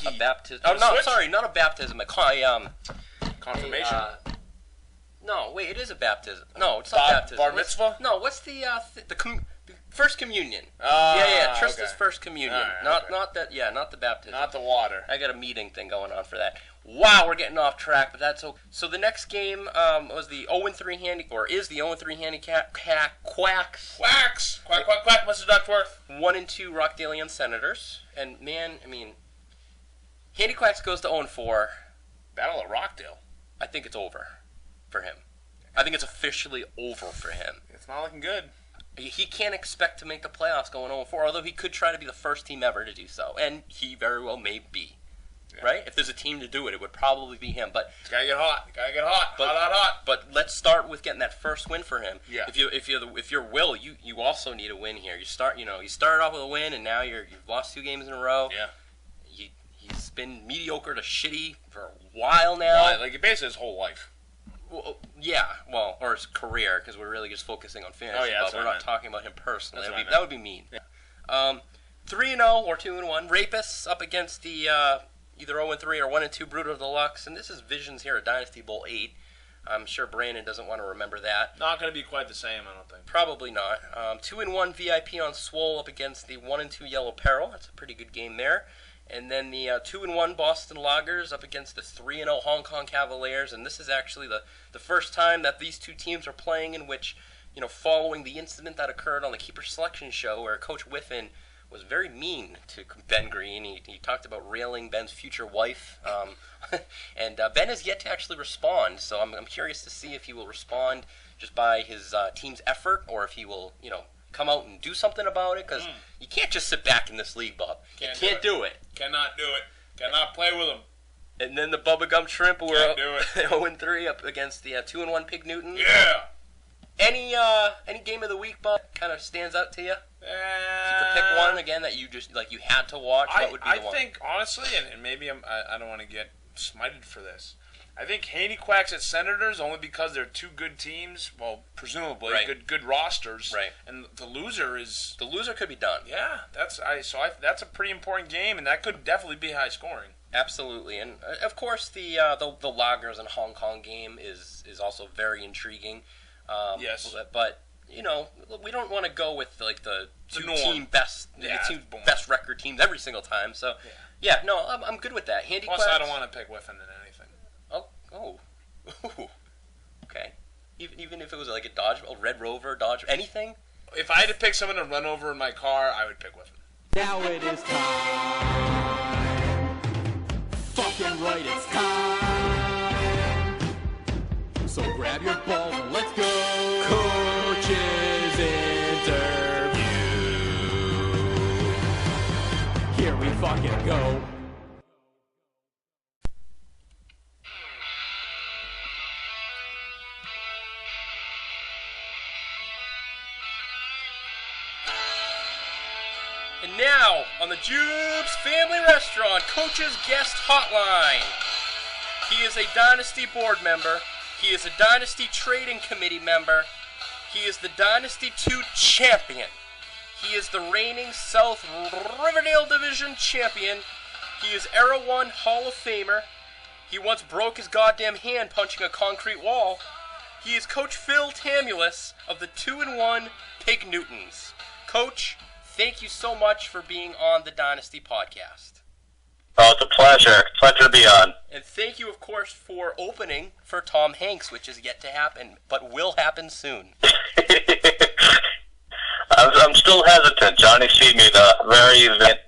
hockey. A baptism. Oh, no, sorry, not a baptism. Confirmation. No, wait, it is a baptism. No, it's not baptism. Bar mitzvah? No, what's the first communion? Yeah, Trista's first communion. Right, not the baptism. Not the water. I got a meeting thing going on for that. Wow, we're getting off track, but that's okay. So the next game was the 0-3 is the 0-3 handicap Quacks. Quacks! Quack, quack, quack, Mr. Duckworth. 1-2 Rockdalian Senators. And man, I mean, Handy Quacks goes to 0-4. Battle of Rockdale. I think it's over for him. I think it's officially over for him. It's not looking good. He can't expect to make the playoffs going 0-4, although he could try to be the first team ever to do so, and he very well may be. Yeah. Right? If there's a team to do it, it would probably be him. But it's gotta get hot. Hot. But let's start with getting that first win for him. Yeah. If you're Will, you also need a win here. You started off with a win, and now you've lost 2 games in a row. Yeah. He's been mediocre to shitty for a while now. Like basically his whole life. Well, yeah. Well, or his career, because we're really just focusing on fantasy. Oh yeah. But we're not talking about him personally. That would be mean. Yeah. 3-0 or 2-1. Rapists up against the either 0-3 or 1-2 Brutal Deluxe, and this is Visions here at Dynasty Bowl 8. I'm sure Brandon doesn't want to remember that. Not going to be quite the same, I don't think. Probably not. 2-1 VIP on Swole up against the 1-2 Yellow Peril. That's a pretty good game there. And then the 2-1 Boston Loggers up against the 3-0 Hong Kong Cavaliers, and this is actually the first time that these two teams are playing in which, following the incident that occurred on the Keeper Selection Show where Coach Whiffen was very mean to Ben Green. He talked about railing Ben's future wife, and Ben has yet to actually respond. So I'm curious to see if he will respond just by his team's effort, or if he will, come out and do something about it. Because you can't just sit back in this league, Bob. You can't do it. Cannot do it. Cannot play with him. And then the Bubblegum Shrimp were 0-3 up against the 2-1 Pig Newton. Yeah. Any game of the week, Bob, kind of stands out to you? If you could pick one again that you just you had to watch, what would be the one? I think honestly, and maybe I don't want to get smited for this. I think Haney Quacks at Senators only because they're two good teams. Well, presumably good rosters. Right. And the loser could be done. Yeah, that's a pretty important game, and that could definitely be high scoring. Absolutely, and of course the Loggers and Hong Kong game is also very intriguing. Yes, but we don't want to go with the two best record teams every single time. So I'm good with that. Handy Plus, Quacks, I don't want to pick Whiffen in anything. Oh, okay. Even if it was like a Red Rover, Dodge, anything. If I had to pick someone to run over in my car, I would pick Whiffen. Now it is time. Fucking right, it's time. So grab your balls and let's go. Coach's interview. Here we fucking go. And now, on the Jube's Family Restaurant Coach's Guest Hotline. He is a Dynasty board member. He is a Dynasty Trading Committee member. He is the Dynasty 2 champion. He is the reigning South Riverdale Division champion. He is Era 1 Hall of Famer. He once broke his goddamn hand punching a concrete wall. He is Coach Phil Tamulis of the 2-1 Pig Newtons. Coach, thank you so much for being on the Dynasty Podcast. Oh, it's a pleasure. Pleasure to be on. And thank you, of course, for opening for Tom Hanks, which is yet to happen, but will happen soon. I'm still hesitant. Johnny showed me the very event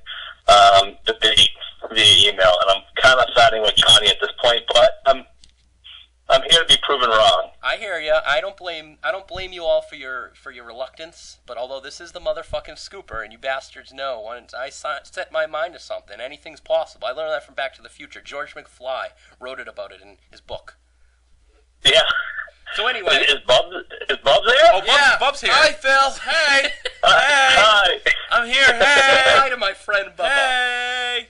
debate via email, and I'm kind of siding with Johnny at this point, but I'm here to be proven wrong. I hear ya. I don't blame you all for your reluctance. But although this is the motherfucking scooper, and you bastards know, once I set my mind to something, anything's possible. I learned that from Back to the Future. George McFly wrote about it in his book. Yeah. So anyway, is Bubs there? Oh, Yeah. Bub's here. Hi, Phil. Hey. Hey. Hi. I'm here. Hey. Hi to my friend Bubba. Hey.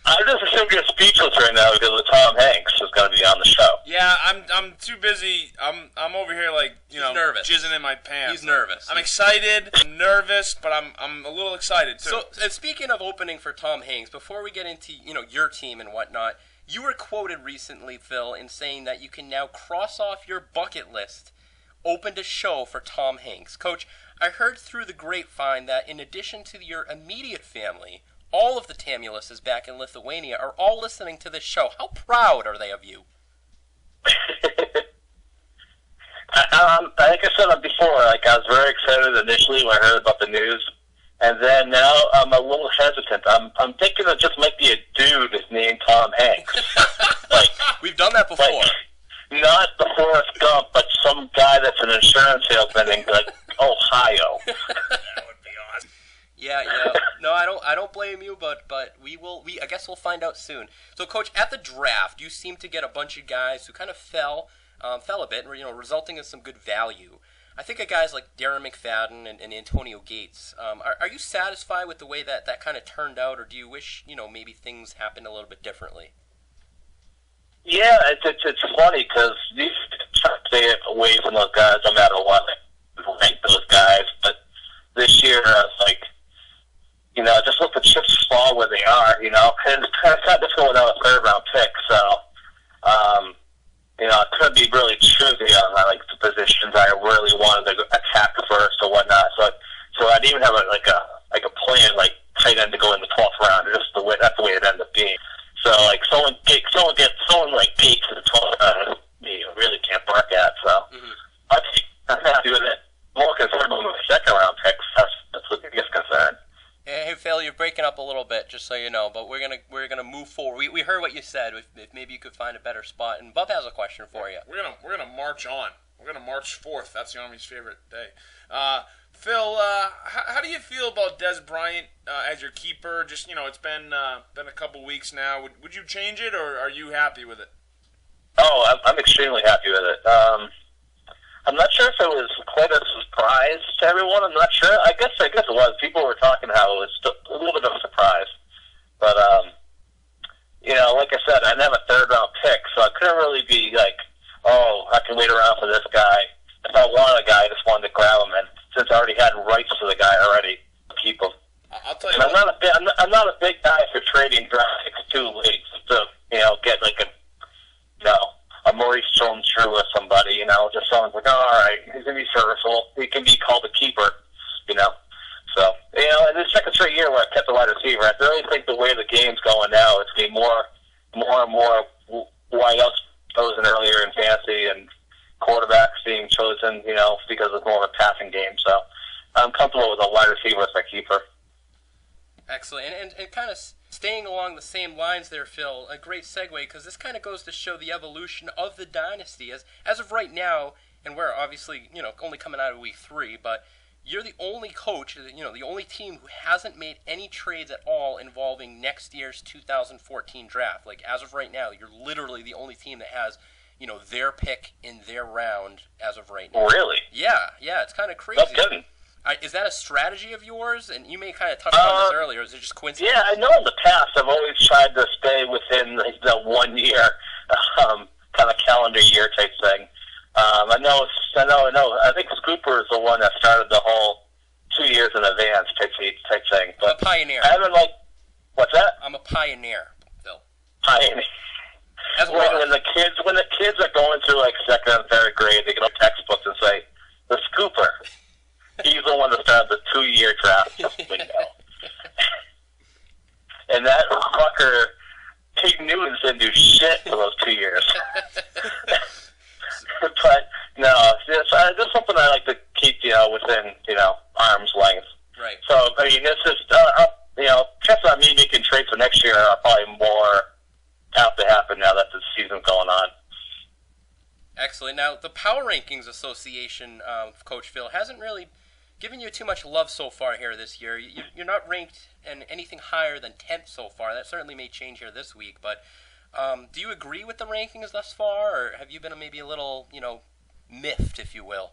I just assumed you're speechless right now because of Tom Hanks is going to be on the show. Yeah, I'm too busy. I'm over here like nervous. Jizzing in my pants. He's nervous. I'm excited, I'm nervous, but I'm a little excited too. So, and speaking of opening for Tom Hanks, before we get into your team and whatnot, you were quoted recently, Phil, in saying that you can now cross off your bucket list, opened a show for Tom Hanks. Coach, I heard through the grapevine that in addition to your immediate family, all of the Tamulises back in Lithuania are all listening to this show. How proud are they of you? Like I said before, I was very excited initially when I heard about the news, and then now I'm a little hesitant. I'm thinking it just might be a dude named Tom Hanks. We've done that before. Not the Forrest Gump, but some guy that's an insurance salesman in Ohio. That would be awesome. Yeah. No, I don't blame you, but I guess we'll find out soon. So, Coach, at the draft, you seem to get a bunch of guys who kind of fell a bit, resulting in some good value. I think of guys like Darren McFadden and Antonio Gates. Are you satisfied with the way that kind of turned out, or do you wish maybe things happened a little bit differently? Yeah, it's funny because you try to stay away from those guys no matter what. Rank those guys, but this year I was like, just let the chips fall where they are, and it's kind of difficult without a third-round pick, so, I couldn't be really choosy on the positions I really wanted to attack first or whatnot, so I didn't even have a plan, tight end to go in the 12th round, that's the way it ended up being. So, someone like Gates in the 12th round, you really can't bark at, so I'm happy with it. More concerned with the second-round picks, that's the biggest concern. Hey, Phil, you're breaking up a little bit, just so you know, but we're gonna move forward. We heard what you said. If maybe you could find a better spot, and Bub has a question for you. We're gonna march on. We're gonna march forth. That's the Army's favorite day. Phil, how do you feel about Des Bryant as your keeper? Just it's been a couple weeks now. Would you change it, or are you happy with it? Oh, I'm extremely happy with it. I'm not sure if it was quite a surprise to everyone. I'm not sure. I guess it was. People were talking how it was still a little bit of a surprise. But, like I said, I didn't have a third-round pick, so I couldn't really be I can wait around for this guy. If I wanted a guy, I just wanted to grab him. And since I already had rights to the guy already, keep him. I'll tell you. And I'm not a big guy for trading draft picks too late to get a Maurice Jones-Drew or somebody, just someone's all right, he's going to be serviceable. He can be called a keeper, So, in the second straight year where I kept the wide receiver, I really think the way the game's going now, it's going to be more and more wideouts chosen earlier in fantasy and quarterbacks being chosen, because it's more of a passing game. So, I'm comfortable with a wide receiver as my keeper. Excellent. And kind of staying along the same lines there, Phil, a great segue, because this kind of goes to show the evolution of the dynasty. As of right now, and we're obviously, only coming out of week 3, but you're the only coach, the only team who hasn't made any trades at all involving next year's 2014 draft. As of right now, you're literally the only team that has, their pick in their round as of right now. Really? Yeah, it's kind of crazy. That's good. Is that a strategy of yours? And you may kind of touch on this earlier. Is it just coincidence? Yeah, I know in the past I've always tried to stay within the 1 year, kind of calendar year type thing. I know. I think Scooper is the one that started the whole 2 years in advance type thing. But I'm a pioneer. I haven't what's that? I'm a pioneer, Phil. Pioneer. When the kids are going through second and third grade, they get up textbooks and say the Scooper. He's the one that started the 2-year draft window. And that fucker, Pete Newton's didn't do shit for those 2 years. But, no, it's something I like to keep, within, arm's length. Right. So, it's just, chances on me making trades for next year are probably more have to happen now that the season's going on. Excellent. Now, the Power Rankings Association, Coach Phil, hasn't really given you too much love so far here this year. You're not ranked in anything higher than 10th so far. That certainly may change here this week. But do you agree with the rankings thus far, or have you been maybe a little, miffed, if you will?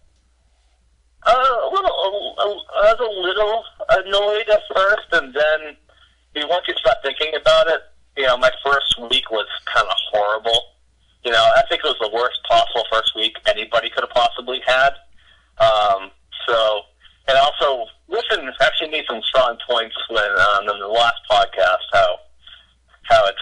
I was a little annoyed at first, and then once you start thinking about it, my first week was kind of horrible. I think it was the worst possible first week anybody could have possibly had. And also, listen, actually made some strong points when on the last podcast how it's